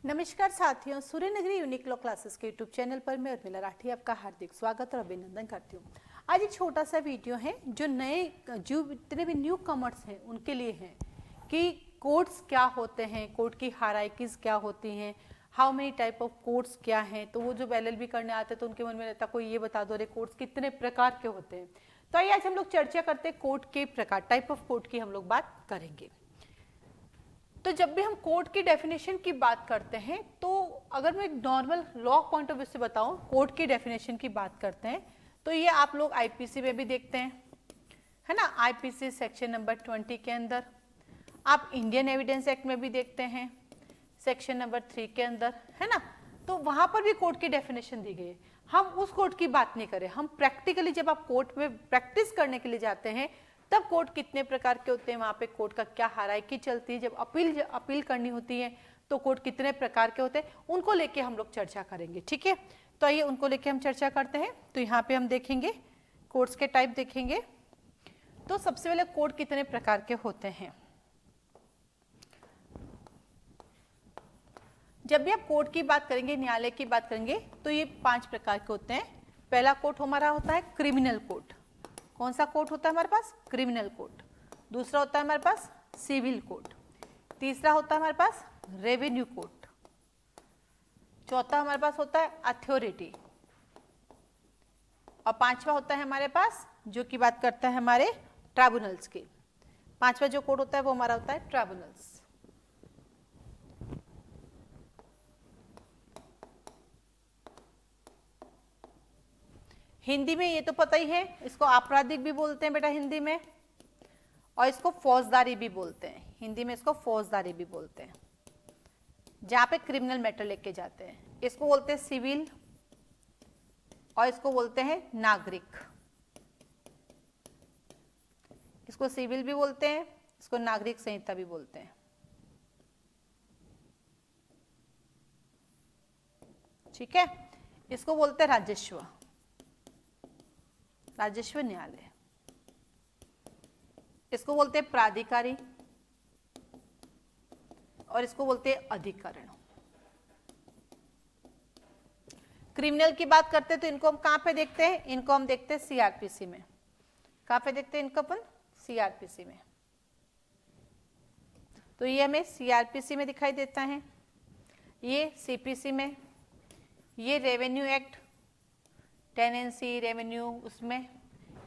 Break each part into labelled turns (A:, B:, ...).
A: नमस्कार साथियों, सूर्य नगरी यूनिक लॉ क्लासेस के यूट्यूब चैनल पर मैं उर्मिला राठी आपका हार्दिक स्वागत और अभिनंदन करती हूँ। आज एक छोटा सा वीडियो है जो जितने भी न्यू कमर्स हैं उनके लिए है कि कोड्स क्या होते हैं, कोड की हायरार्कीज क्या होती हैं, how many type of codes क्या हैं। तो वो जो LLB करने आते हैं तो उनके मन में रहता कोई ये बता दो रे कोड्स कितने प्रकार के होते हैं। तो आइए आज हम लोग चर्चा करते हैं कोड के प्रकार, टाइप ऑफ कोड की हम लोग बात करेंगे। तो जब भी हम कोड की डेफिनेशन की बात करते हैं तो अगर मैं normal law point of view से बताऊं, कोड की डेफिनेशन की बात करते हैं तो ये आप लोग आईपीसी में भी देखते हैं, है ना। आईपीसी सेक्शन नंबर 20 के अंदर, आप इंडियन एविडेंस एक्ट में भी देखते हैं सेक्शन नंबर 3 के अंदर, है ना। तो वहां पर भी कोड की डेफिनेशन दी गई है। हम उस कोड की बात नहीं करें, हम प्रैक्टिकली जब आप कोर्ट में प्रैक्टिस करने के लिए जाते हैं तब कोड कितने प्रकार के होते हैं, वहां पे कोड का क्या हायरार्की चलती है, जब अपील करनी होती है तो कोड कितने प्रकार के होते हैं, उनको लेके हम लोग चर्चा करेंगे। ठीक है, तो आइए उनको लेके हम चर्चा करते हैं। तो यहाँ पे हम देखेंगे कोड्स के टाइप देखेंगे। तो सबसे पहले कोड कितने प्रकार के होते हैं। जब भी आप कोड की बात करेंगे, न्यायालय की बात करेंगे तो ये 5 प्रकार के होते हैं। पहला कोड हमारा होता है क्रिमिनल कोड। कौन सा कोड होता है हमारे पास? Criminal code. दूसरा होता है हमारे पास सिविल कोड। तीसरा होता है हमारे पास रेवेन्यू कोड। चौथा हमारे पास होता है अथॉरिटी। और पांचवा होता है हमारे पास जो की बात करता है हमारे ट्राइब्यूनल्स की। पांचवा जो कोड होता है वो हमारा होता है ट्राइब्यूनल्स। हिंदी में ये तो पता ही है, इसको आपराधिक भी बोलते हैं बेटा हिंदी में, और इसको फौजदारी भी बोलते हैं। हिंदी में इसको फौजदारी भी बोलते हैं, जहां पे क्रिमिनल मैटर लेके जाते हैं। इसको बोलते हैं सिविल और इसको बोलते हैं नागरिक। इसको सिविल भी बोलते हैं, इसको नागरिक संहिता भी बोलते हैं। ठीक है, इसको बोलते हैं राजस्व, राजस्व न्यायालय। इसको बोलते हैं प्राधिकारी और इसको बोलते हैं अधिकरण। क्रिमिनल की बात करते हैं तो इनको हम कहां पे देखते हैं? इनको हम देखते हैं सीआरपीसी में। कहां पे देखते हैं इनको अपन? सीआरपीसी में। तो ये हमें सीआरपीसी में दिखाई देता है, ये सीपीसी में, ये रेवेन्यू एक्ट, टेनेंसी रेवेन्यू उसमें,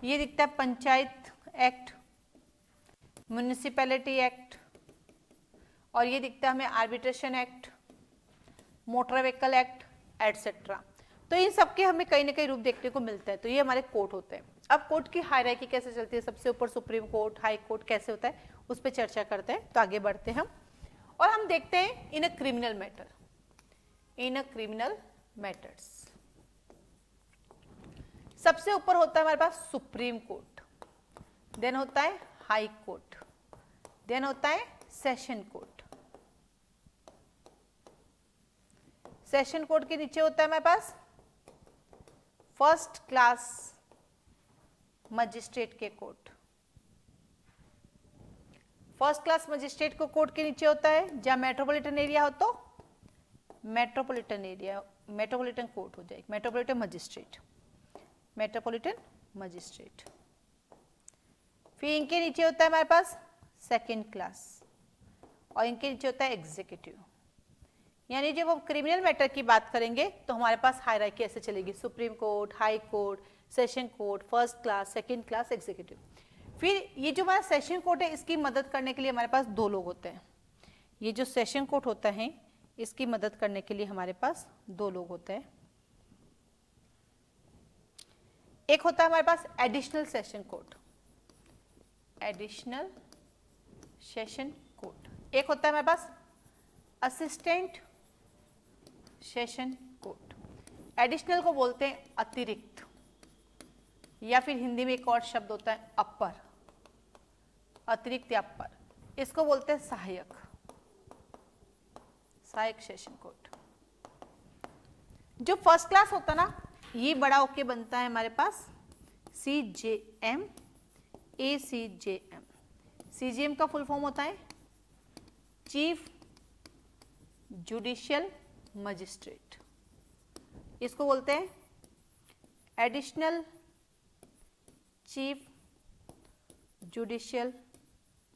A: ये दिखता है पंचायत एक्ट, म्युनिसिपैलिटी एक्ट, और ये दिखता है हमें arbitration act, motor vehicle act etcetera. तो इन सबके हमें कहीं ना कहीं रूप देखने को मिलता है। तो ये हमारे कोर्ट होते हैं। अब कोर्ट की हायरार्की कैसे चलती है, सबसे ऊपर सुप्रीम कोर्ट, हाई कोर्ट कैसे होता है, उस पर चर्चा करते हैं। तो आगे बढ़ते हैं हम और हम देखते हैं in a criminal matter. In a criminal matters सबसे ऊपर होता है हमारे पास सुप्रीम कोर्ट, देन होता है हाई कोर्ट, देन होता है सेशन कोर्ट। सेशन कोर्ट के नीचे होता है हमारे पास फर्स्ट क्लास मजिस्ट्रेट के कोर्ट। फर्स्ट क्लास मजिस्ट्रेट को कोर्ट के नीचे होता है, जहां मेट्रोपॉलिटन एरिया हो तो मेट्रोपॉलिटन एरिया, मेट्रोपॉलिटन कोर्ट हो जाएगी, मेट्रोपॉलिटन मजिस्ट्रेट, मेट्रोपॉलिटन मजिस्ट्रेट। फिर इनके नीचे होता है हमारे पास सेकंड क्लास और इनके नीचे होता है एग्जीक्यूटिव। यानी जब हम क्रिमिनल मैटर की बात करेंगे तो हमारे पास हायरार्की ऐसे चलेगी, supreme court, high court, session court, first class, second class, executive. फिर ये जो हमारा सेशन कोर्ट है, इसकी मदद करने के लिए हमारे पास 2 लोग होते हैं। ये जो सेशन कोर्ट होता है इसकी मदद करने के लिए हमारे पास 2 लोग होते हैं। एक होता है हमारे पास additional session court, additional session court. एक होता है हमारे पास असिस्टेंट सेशन कोर्ट। एडिशनल को बोलते हैं अतिरिक्त, या फिर हिंदी में एक और शब्द होता है अपर, अतिरिक्त या अपर। इसको बोलते हैं सहायक, सहायक सेशन कोर्ट। जो फर्स्ट क्लास होता है ना, ये बड़ा होके बनता है हमारे पास CJM, ACJM। CJM का फुल फॉर्म होता है चीफ जुडिशियल मजिस्ट्रेट, इसको बोलते हैं additional chief judicial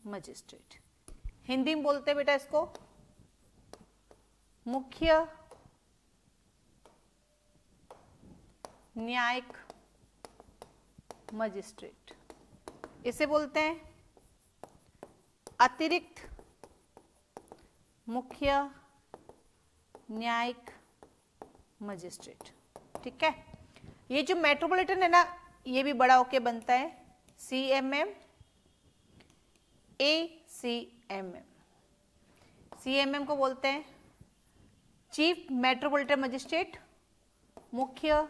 A: magistrate. Hindi में बोलते हैं बेटा इसको मुख्य न्यायिक मजिस्ट्रेट। इसे बोलते हैं अतिरिक्त मुख्य न्यायिक मजिस्ट्रेट। ठीक है, ये जो मेट्रोपॉलिटन है ना, ये भी बड़ा होके बनता है CMM ACMM। CMM को बोलते हैं चीफ मेट्रोपॉलिटन मजिस्ट्रेट, मुख्य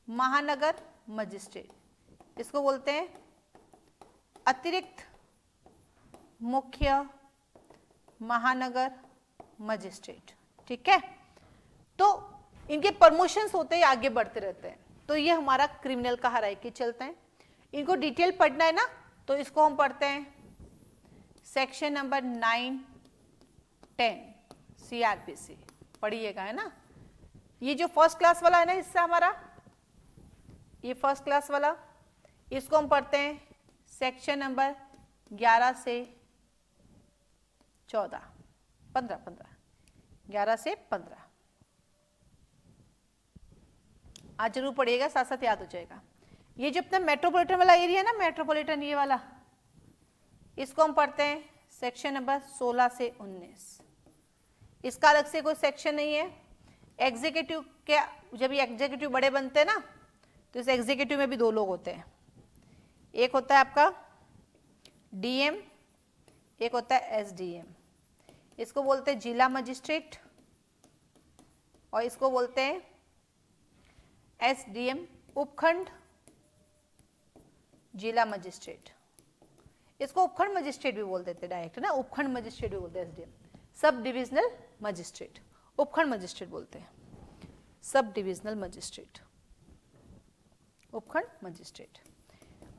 A: महानगर मजिस्ट्रेट। इसको बोलते हैं अतिरिक्त मुख्य महानगर मजिस्ट्रेट। ठीक है, तो इनके प्रमोशंस होते ही आगे बढ़ते रहते हैं। तो ये हमारा क्रिमिनल का हायरार्की चलता है। इनको डिटेल पढ़ना है ना, तो इसको हम पढ़ते हैं सेक्शन नंबर 9, 10 CRPC पढ़िएगा, है ना। ये जो फर्स्ट क्लास वाला है ना हिस्सा हमारा, ये फर्स्ट क्लास वाला, इसको हम पढ़ते हैं सेक्शन नंबर 11 से 14, 15, 11 से 15 आज जरूर पढ़िएगा, साथ साथ याद हो जाएगा। ये जो अपना मेट्रोपॉलिटन वाला एरिया है ना, मेट्रोपॉलिटन ये वाला, इसको हम पढ़ते हैं सेक्शन नंबर 16 से 19। इसका अलग से कोई सेक्शन नहीं है। एग्जीक्यूटिव के, जब ये एग्जीक्यूटिव बड़े बनते हैं ना, तो इस एग्जीक्यूटिव में भी 2 लोग होते हैं। एक होता है आपका DM, एक होता है SDM। इसको बोलते हैं जिला मजिस्ट्रेट और इसको बोलते हैं SDM उपखंड जिला मजिस्ट्रेट। इसको उपखंड मजिस्ट्रेट भी बोल देते डायरेक्ट ना, उपखंड मजिस्ट्रेट भी बोलते हैं SDM, सब डिविजनल मजिस्ट्रेट। उपखंड मजिस्ट्रेट बोलते हैं, सब डिविजनल मजिस्ट्रेट, उपखंड मजिस्ट्रेट।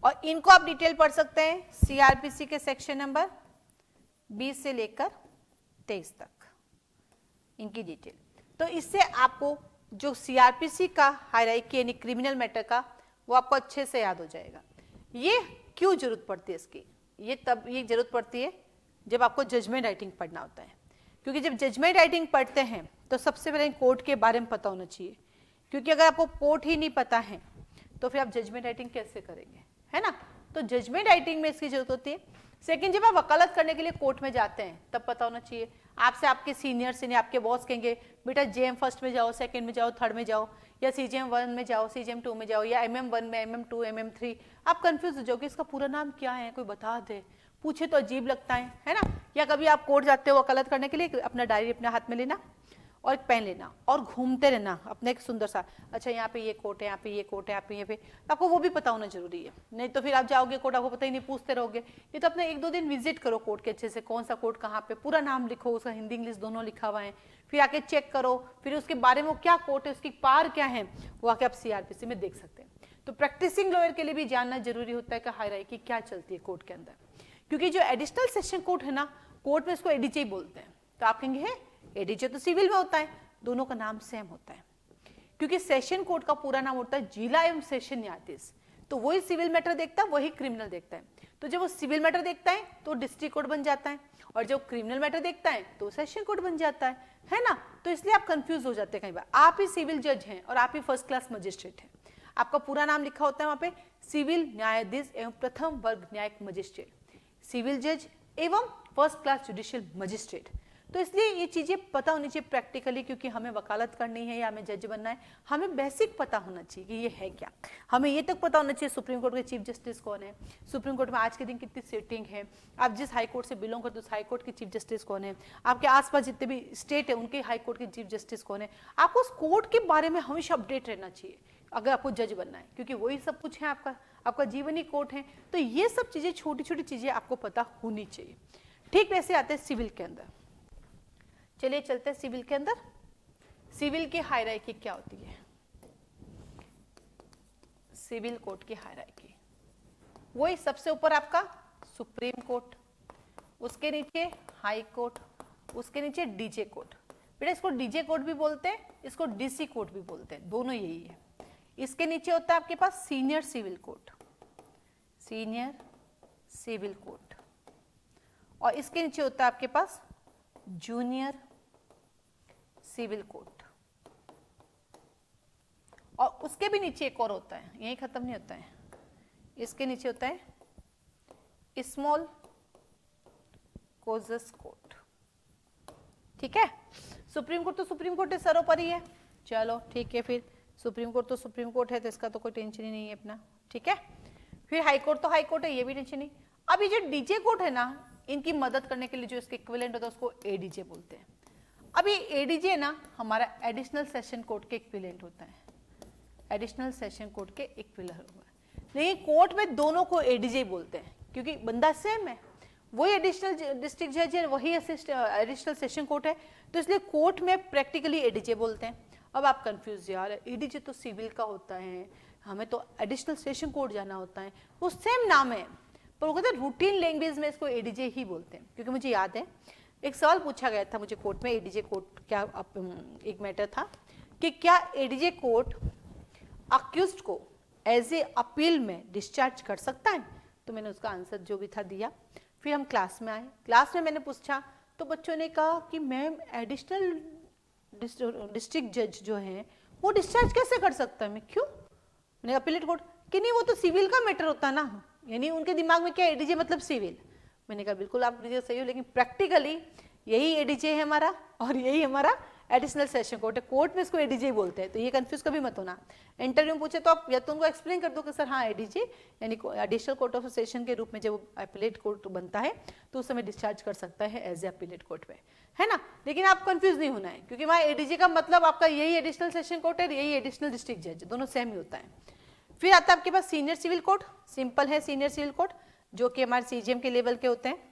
A: और इनको आप डिटेल पढ़ सकते हैं CRPC के सेक्शन नंबर 20 से लेकर 23 तक, इनकी डिटेल। तो इससे आपको जो CRPC का हायरार्की यानी क्रिमिनल मैटर का, वो आपको अच्छे से याद हो जाएगा। ये क्यों जरूरत पड़ती है इसकी? ये तब ये जरूरत पड़ती है जब आपको जजमेंट राइटिंग पढ़ना होता है, क्योंकि जब जजमेंट राइटिंग पढ़ते हैं तो सबसे पहले कोर्ट के बारे में पता होना चाहिए, क्योंकि अगर आपको कोर्ट ही नहीं पता है तो फिर आप जजमेंट राइटिंग कैसे करेंगे, है ना। तो जजमेंट राइटिंग में इसकी जरूरत होती है। सेकंड, जब आप वकालत करने के लिए कोर्ट में जाते हैं तब पता होना चाहिए। आपसे आपके सीनियर्स यानी आपके बॉस कहेंगे बेटा JM फर्स्ट में जाओ, सेकंड में जाओ, थर्ड में जाओ, या CGM 1 में जाओ, CGM 2 में जाओ, या MM 1 में, MM 2, MM 3। आप कंफ्यूज हो जाओगे इसका पूरा नाम क्या है, कोई बता दे, पूछे तो अजीब लगता है ना। या कभी आप कोर्ट जाते हो वकालत करने के लिए, अपना डायरी अपने हाथ में लेना और एक पेन लेना और घूमते रहना अपने एक सुंदर सा, अच्छा यहाँ पे ये कोर्ट है, यहाँ पे ये कोर्ट है, यहाँ पे ये पे, आपको वो भी पता होना जरूरी है। नहीं तो फिर आप जाओगे कोर्ट, आपको पता ही नहीं, पूछते रहोगे। ये तो अपने 1-2 दिन विजिट करो कोर्ट के अच्छे से, कौन सा कोर्ट कहाँ पे, पूरा नाम लिखो, उसका हिंदी इंग्लिश दोनों लिखा हुआ है, फिर आके चेक करो, फिर उसके बारे में वो क्या कोर्ट है, उसकी पार क्या है, वो आके आप CRPC में देख सकते हैं। तो प्रैक्टिसिंग लॉयर के लिए भी जानना जरूरी होता है कि हायरार्की क्या चलती है कोर्ट के अंदर, क्योंकि जो एडिशनल सेशन कोर्ट है ना, कोर्ट में इसको ADJ बोलते हैं। तो आप कहेंगे है ADJ तो सिविल में होता है, दोनों का नाम सेम होता है, क्योंकि सेशन कोर्ट का पूरा नाम होता है जिला एवं सेशन न्यायाधीश। तो वही सिविल मैटर देखता है, वही क्रिमिनल देखता है। तो जब वो सिविल मैटर देखता है तो डिस्ट्रिक्ट कोर्ट बन जाता है, और जब क्रिमिनल मैटर देखता है तो सेशन कोर्ट बन जाता है ना। तो इसलिए आप कंफ्यूज हो जाते हैं कई बार। आप ही सिविल जज हैं और आप ही फर्स्ट क्लास मजिस्ट्रेट हैं, आपका पूरा नाम लिखा होता है वहां पे सिविल न्यायाधीश एवं प्रथम वर्ग न्यायिक मजिस्ट्रेट, सिविल जज एवं फर्स्ट क्लास जुडिशियल मजिस्ट्रेट। तो इसलिए ये चीजें पता होनी चाहिए प्रैक्टिकली, क्योंकि हमें वकालत करनी है या हमें जज बनना है, हमें बेसिक पता होना चाहिए कि ये है क्या। हमें ये तक पता होना चाहिए सुप्रीम कोर्ट के चीफ जस्टिस कौन है, सुप्रीम कोर्ट में आज के दिन कितनी सीटिंग है, आप जिस हाई कोर्ट से बिलोंग करते हो उस हाई कोर्ट के चीफ जस्टिस कौन है, आपके आसपास जितने भी स्टेट है उनके हाई कोर्ट के चीफ जस्टिस कौन है। आपको उस कोर्ट के बारे में हमेशा अपडेट रहना चाहिए अगर आपको जज बनना है, क्योंकि वही सब कुछ है, आपका जीवन ही कोर्ट है। तो ये सब चीजें, छोटी छोटी चीजें आपको पता होनी चाहिए। ठीक वैसे आते हैं सिविल के अंदर। चलिए चलते हैं सिविल के अंदर। सिविल की हायरार्की क्या होती है? सिविल कोर्ट की हायरार्की वही, सबसे ऊपर आपका सुप्रीम कोर्ट, उसके नीचे हाई कोर्ट, उसके नीचे DJ कोर्ट। बेटा इसको डीजे कोड भी बोलते हैं, इसको डीसी कोड भी बोलते हैं, दोनों यही है। इसके नीचे होता है आपके पास senior civil court, senior civil court, और इसके नीचे होता है आपके पास जूनियर सिविल कोड, और उसके भी नीचे एक और होता है, यही खत्म नहीं होता है, इसके नीचे होता है स्मॉल कोजेस कोड। ठीक है, सुप्रीम कोर्ट तो सुप्रीम कोर्ट है, सर्वोपरि है। चलो ठीक है, फिर सुप्रीम कोर्ट तो सुप्रीम कोर्ट है, तो इसका तो कोई टेंशन ही नहीं है अपना। ठीक है, फिर हाई कोर्ट तो हाई कोर्ट है, ये भी टेंशन नहीं। अब ये जो डीजे कोर्ट है ना, इनकी मदद करने के लिए जो इसके इक्विवेलेंट होता है उसको एडीजे बोलते हैं। अब ये एडीजे ना हमारा एडिशनल सेशन कोर्ट के इक्विवेलेंट होता है, एडिशनल सेशन कोर्ट के इक्विवेलेंट होता है। नहीं, कोर्ट में दोनों को एडीजे बोलते हैं क्योंकि बंदा सेम है, वही एडिशनल डिस्ट्रिक्ट जज है, वही एडिशनल सेशन कोर्ट है, तो इसलिए कोर्ट में प्रैक्टिकली एडीजे बोलते हैं। अब आप कंफ्यूज, यार एडीजे तो सिविल का होता है, हमें तो एडिशनल सेशन कोर्ट जाना होता है, वो सेम नाम है, पर वो कहते हैं रूटीन लैंग्वेज में इसको एडीजे ही बोलते हैं। क्योंकि मुझे याद है एक सवाल पूछा गया था मुझे कोर्ट में, एडीजे कोर्ट क्या, एक मैटर था कि क्या एडीजे कोर्ट अक्यूज्ड को एज ए अपील में डिस्चार्ज कर सकता है, तो मैंने उसका आंसर जो भी था दिया। फिर हम क्लास में आए, क्लास में मैंने पूछा तो बच्चों ने कहा कि मैम एडिशनल डिस्ट्रिक्ट जज जो है वो डिस्चार्ज कैसे कर सकता है। मैं क्यों, मैंने अपीलेट कोर्ट कि नहीं वो तो सिविल का मैटर होता है ना, यानी उनके दिमाग में क्या एडीजे मतलब सिविल। मैंने कहा बिल्कुल आप सही हो, लेकिन प्रैक्टिकली यही एडीजे है हमारा और यही हमारा एडिशनल सेशन कोर्ट है, कोर्ट में इसको एडीजे ही बोलते हैं, तो ये कंफ्यूज कभी मत होना। इंटरव्यू में पूछे तो आप या तो उनको एक्सप्लेन कर दो कि सर हाँ एडीजे यानी एडिशनल कोर्ट ऑफ सेशन के रूप में जब अपीलेट कोर्ट बनता है तो उस समय डिस्चार्ज कर सकता है एज ए अपीलेट कोर्ट में, है ना। लेकिन आप कंफ्यूज नहीं होना है क्योंकि वहाँ एडीजे का मतलब आपका यही एडिशनल सेशन कोर्ट है, यही एडिशनल डिस्ट्रिक्ट जज, दोनों सेम ही होता है। फिर आता है आपके पास सीनियर सिविल कोर्ट, सिंपल है सीनियर सिविल कोर्ट, जो कि हमारे सीजीएम के लेवल के होते हैं।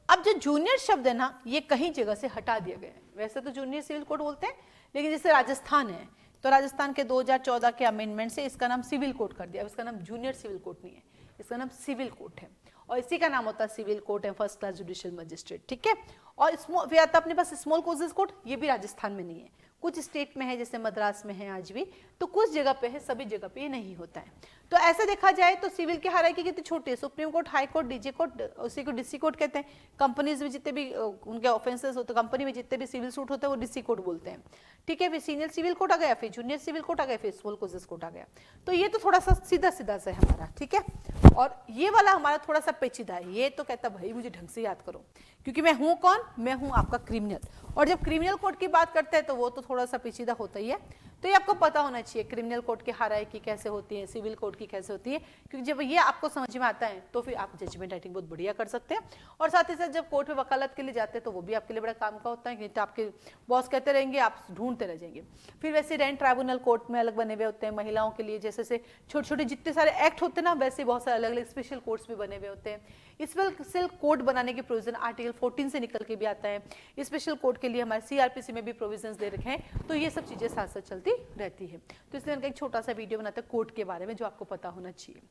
A: अब जो जूनियर शब्द है ना, ये कहीं जगह से हटा दिया गया है, वैसे तो जूनियर सिविल कोड बोलते हैं, लेकिन जैसे राजस्थान है तो राजस्थान के 2014 के अमेंडमेंट से इसका नाम सिविल कोड कर दिया। अब इसका नाम जूनियर सिविल कोर्ट नहीं है, इसका नाम सिविल कोर्ट है, और इसी का नाम होता है सिविल कोर्ट है, फर्स्ट क्लास जुडिशियल मजिस्ट्रेट। ठीक है, और फिर आता अपने पास स्मॉल कोजेस कोर्ट, ये भी राजस्थान में नहीं है, कुछ स्टेट में है जैसे मद्रास में है आज भी, तो कुछ जगह पे है, सभी जगह पे ये नहीं होता है। तो ऐसा देखा जाए तो सिविल की हायरार्की कितनी छोटी है, supreme court, high court, DJ court, उसी को डीसी कोर्ट कहते हैं। कंपनीज में जितने भी उनके ऑफेंसेस होते हैं, कंपनी में जितने भी सिविल सूट होते हैं वो डीसी कोर्ट बोलते हैं। ठीक है, फिर सीनियर सिविल कोर्ट आ गया, फिर जूनियर सिविल कोर्ट आ गया, फिर स्मॉल कोजेस कोर्ट आ गया। तो ये तो थोड़ा सा सीधा सीधा सा है हमारा, ठीक है। और ये वाला हमारा थोड़ा सा पेचीदा है, ये तो कहता भाई मुझे ढंग से याद करो, क्योंकि मैं हूं कौन, मैं हूं आपका क्रिमिनल, और जब क्रिमिनल कोर्ट की बात करते हैं तो वो तो थोड़ा सा पेचीदा होता ही है। तो ये आपको पता होना चाहिए क्रिमिनल कोर्ट की हायरार्की कैसे होती है, सिविल कोर्ट की कैसे होती है, क्योंकि जब ये आपको समझ में आता है तो फिर आप जजमेंट राइटिंग बहुत बढ़िया कर सकते हैं। और साथ ही साथ जब कोर्ट में वकालत के लिए जाते हैं तो वो भी आपके लिए बड़ा काम का होता है, क्योंकि आपके बॉस कहते रहेंगे, आप ढूंढते रह जाएंगे। फिर वैसे रेंट ट्राइब्यूनल कोर्ट में अलग बने हुए होते हैं महिलाओं के लिए, जैसे छोटे छोटे जितने सारे एक्ट होते हैं ना, वैसे बहुत सारे अलग अलग स्पेशल कोर्ट्स भी बने हुए होते हैं। स्पेशल कोर्ट बनाने के प्रोविजन आर्टिकल 14 से निकल के भी आता है। स्पेशल कोर्ट के लिए हमारे सीआरपीसी में भी प्रोविजंस दे रखे हैं, तो ये सब चीजें साथ साथ चलती रहती है। तो इसलिए उनका एक छोटा सा वीडियो बनाते हैं कोर्ट के बारे में, जो आपको पता होना चाहिए।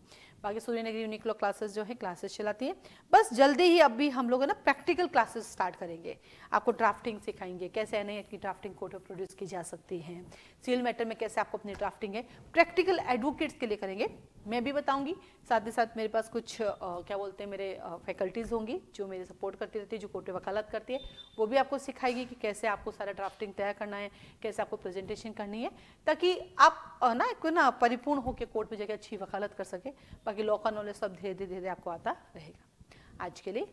A: बाकी सूर्यनगरी यूनिक लॉ क्लासेस जो है क्लासेस चलाती है, बस जल्दी ही अभी हम लोग है ना प्रैक्टिकल क्लासेस स्टार्ट करेंगे। आपको ड्राफ्टिंग सिखाएंगे, कैसे एनआईए की ड्राफ्टिंग कोर्ट में प्रोड्यूस की जा सकती है, सिविल मैटर में कैसे आपको अपनी ड्राफ्टिंग है प्रैक्टिकल एडवोकेट्स के लिए करेंगे, मैं भी बताऊंगी। साथ ही साथ मेरे पास कुछ क्या बोलते हैं मेरे फैकल्टीज होंगी जो मेरे सपोर्ट करती रहती है, जो कोर्ट में वकालत करती है, वो भी आपको सिखाएगी कि कैसे आपको सारा ड्राफ्टिंग तैयार करना है, कैसे आपको प्रेजेंटेशन करनी है, ताकि आप ना परिपूर्ण होकर कोर्ट में जाकर अच्छी वकालत कर सके। बाकी लॉ का नॉलेज सब धीरे धीरे आपको आता रहेगा। आज के लिए